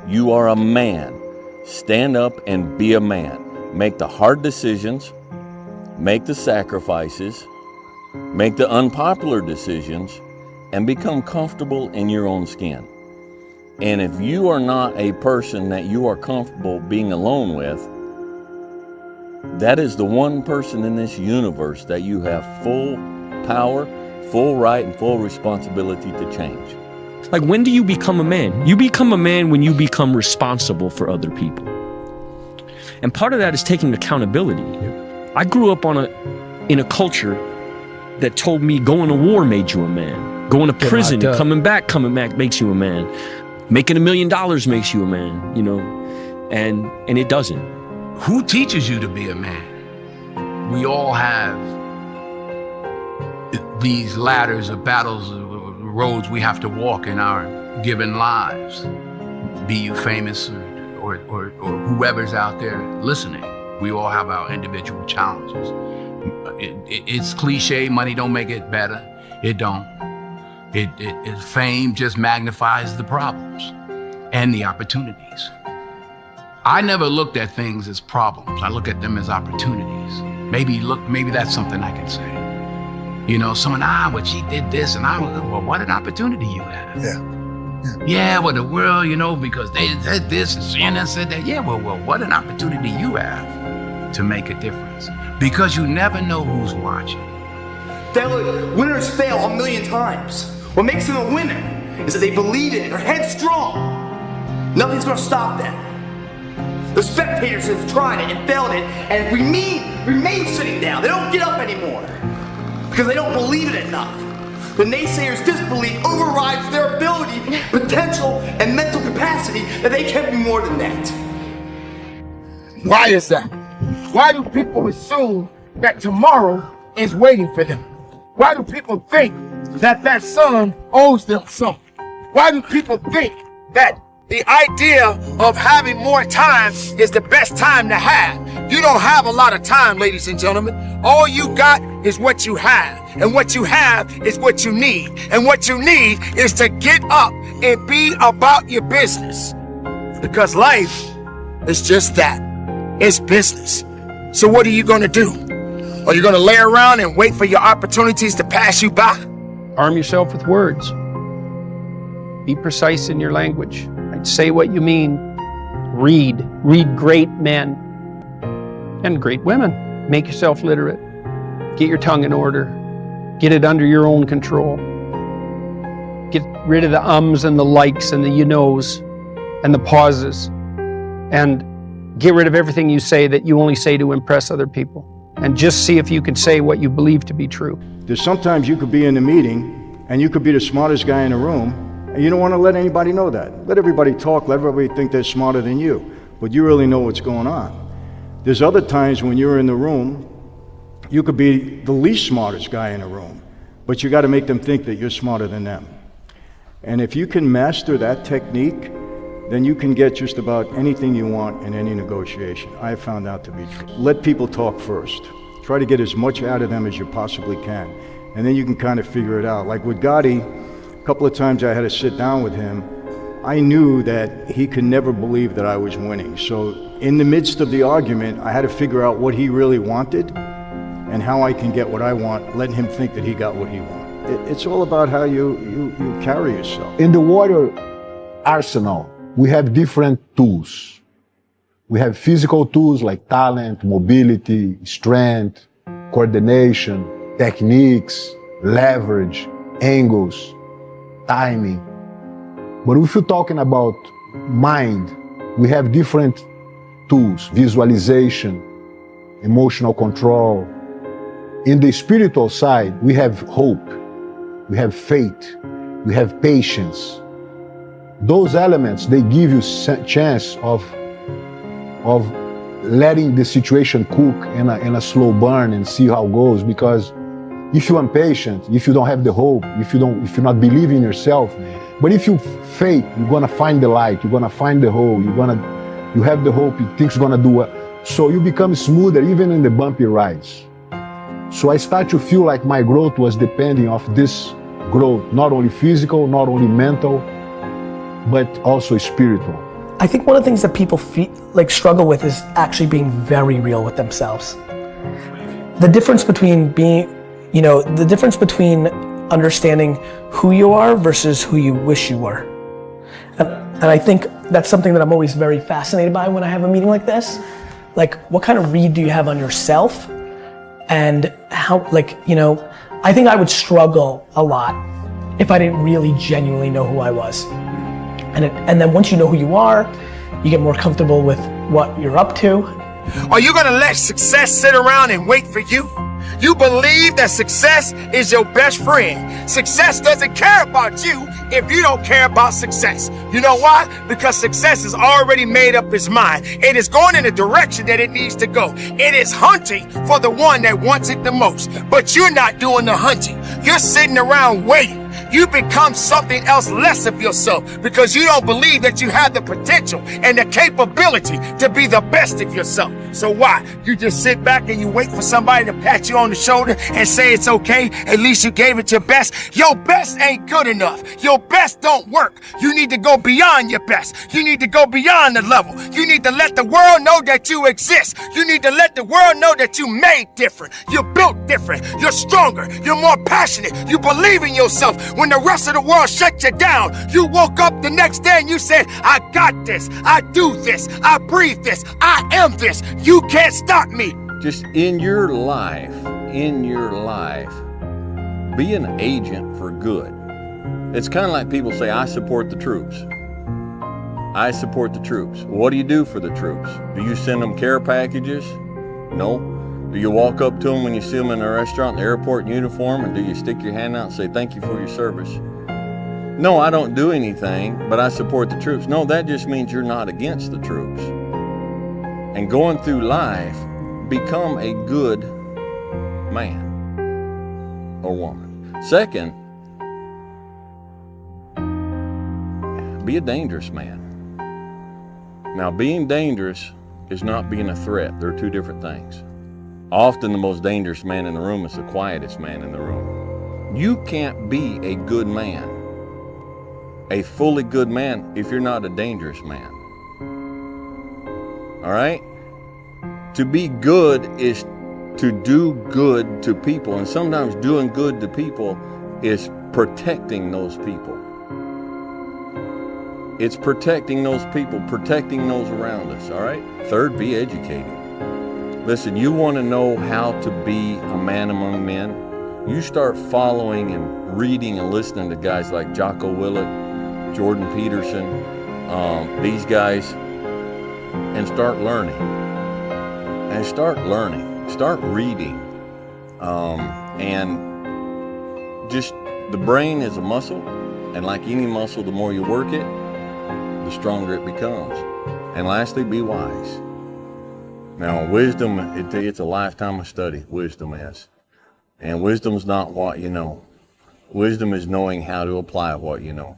You are a man. Stand up and be a man. Make the hard decisions, make the sacrifices, make the unpopular decisions, and become comfortable in your own skin. And if you are not a person that you are comfortable being alone with, that is the one person in this universe that you have full power, full right, and full responsibility to change. Like, when do you become a man? You become a man when you become responsible for other people. And part of that is taking accountability. I grew up in a culture that told me going to war made you a man. Going to prison and coming back makes you a man. Making $1 million makes you a man, you know, and it doesn't. Who teaches you to be a man? We all have these ladders of battles, roads we have to walk in our given lives. Be you famous or whoever's out there listening. We all have our individual challenges. It's cliche, money don't make it better. It don't. Fame just magnifies the problems and the opportunities. I never looked at things as problems. I look at them as opportunities. Maybe that's something I can say. You know, someone, but she did this, and well, what an opportunity you have. Yeah, well, the world, you know, because they said this and CNN said that. Yeah, well, what an opportunity you have to make a difference. Because you never know who's watching. Winners fail 1,000,000 times. What makes them a winner is that they believe in it, they're headstrong. Nothing's gonna stop them. The spectators have tried it and failed it, and remain sitting down. They don't get up anymore because they don't believe it enough. The naysayers' disbelief overrides their ability, potential, and mental capacity that they can be more than that. Why is that? Why do people assume that tomorrow is waiting for them? Why do people think that son owes them something? Why do people think that the idea of having more time is the best time to have? You don't have a lot of time, ladies and gentlemen. All you got is what you have. And what you have is what you need. And what you need is to get up and be about your business. Because life is just that. It's business. So what are you going to do? Are you going to lay around and wait for your opportunities to pass you by? Arm yourself with words. Be precise in your language. Say what you mean. Read great men and great women. Make yourself literate. Get your tongue in order. Get it under your own control. Get rid of the ums and the likes and the you knows and the pauses. And get rid of everything you say that you only say to impress other people. And just see if you can say what you believe to be true. There's sometimes you could be in a meeting and you could be the smartest guy in the room, and you don't want to let anybody know that. Let everybody talk, let everybody think they're smarter than you, but you really know what's going on. There's other times when you're in the room, you could be the least smartest guy in the room, but you got to make them think that you're smarter than them. And if you can master that technique, then you can get just about anything you want in any negotiation. I have found that to be true. Let people talk first. Try to get as much out of them as you possibly can, and then you can kind of figure it out. Like with Gotti, a couple of times I had to sit down with him. I knew that he could never believe that I was winning. So in the midst of the argument, I had to figure out what he really wanted and how I can get what I want, letting him think that he got what he wanted. It's all about how you carry yourself. In the warrior arsenal, we have different tools. We have physical tools like talent, mobility, strength, coordination, techniques, leverage, angles, timing. But if you're talking about mind, we have different tools: visualization, emotional control. In the spiritual side, we have hope, we have faith, we have patience. Those elements, they give you chance of letting the situation cook in a slow burn and see how it goes. Because if you're impatient, if you don't have the hope, if you're not believing in yourself, but if you faith, you're gonna find the light, you're gonna find the hope, you have the hope, you think you're gonna do it. So you become smoother even in the bumpy rides. So I start to feel like my growth was depending on this growth, not only physical, not only mental, but also spiritual. I think one of the things that people struggle with is actually being very real with themselves. The difference between the difference between understanding who you are versus who you wish you were. And I think that's something that I'm always very fascinated by when I have a meeting like this. Like, what kind of read do you have on yourself? And how, I think I would struggle a lot if I didn't really genuinely know who I was. And then once you know who you are, you get more comfortable with what you're up to. Are you gonna let success sit around and wait for you? You believe that success is your best friend. Success doesn't care about you if you don't care about success. You know why? Because success has already made up its mind. It is going in the direction that it needs to go. It is hunting for the one that wants it the most. But you're not doing the hunting. You're sitting around waiting. You become something else less of yourself because you don't believe that you have the potential and the capability to be the best of yourself. So why? You just sit back and you wait for somebody to pat you on the shoulder and say it's okay. At least you gave it your best. Your best ain't good enough. Your best don't work. You need to go beyond your best. You need to go beyond the level. You need to let the world know that you exist. You need to let the world know that you made different. You're built different. You're stronger. You're more passionate. You believe in yourself. When the rest of the world shut you down, you woke up the next day and you said, I got this. I do this. I breathe this. I am this. You can't stop me. Just in your life, be an agent for good. It's kind of like people say, I support the troops. I support the troops. What do you do for the troops? Do you send them care packages? No. Do you walk up to them when you see them in a restaurant, in the airport in uniform, and do you stick your hand out and say, thank you for your service? No, I don't do anything, but I support the troops. No, that just means you're not against the troops. And going through life, become a good man or woman. Second, be a dangerous man. Now, being dangerous is not being a threat. They're two different things. Often the most dangerous man in the room is the quietest man in the room. You can't be a good man, a fully good man, if you're not a dangerous man. All right? To be good is to do good to people, and sometimes doing good to people is protecting those people. It's protecting those people, protecting those around us, all right? Third, be educated. Listen, you want to know how to be a man among men? You start following and reading and listening to guys like Jocko Willett, Jordan Peterson, these guys, and start learning. And start reading. And just, the brain is a muscle, and like any muscle, the more you work it, the stronger it becomes. And lastly, be wise. Now, wisdom, it's a lifetime of study, wisdom is. And wisdom's not what you know. Wisdom is knowing how to apply what you know.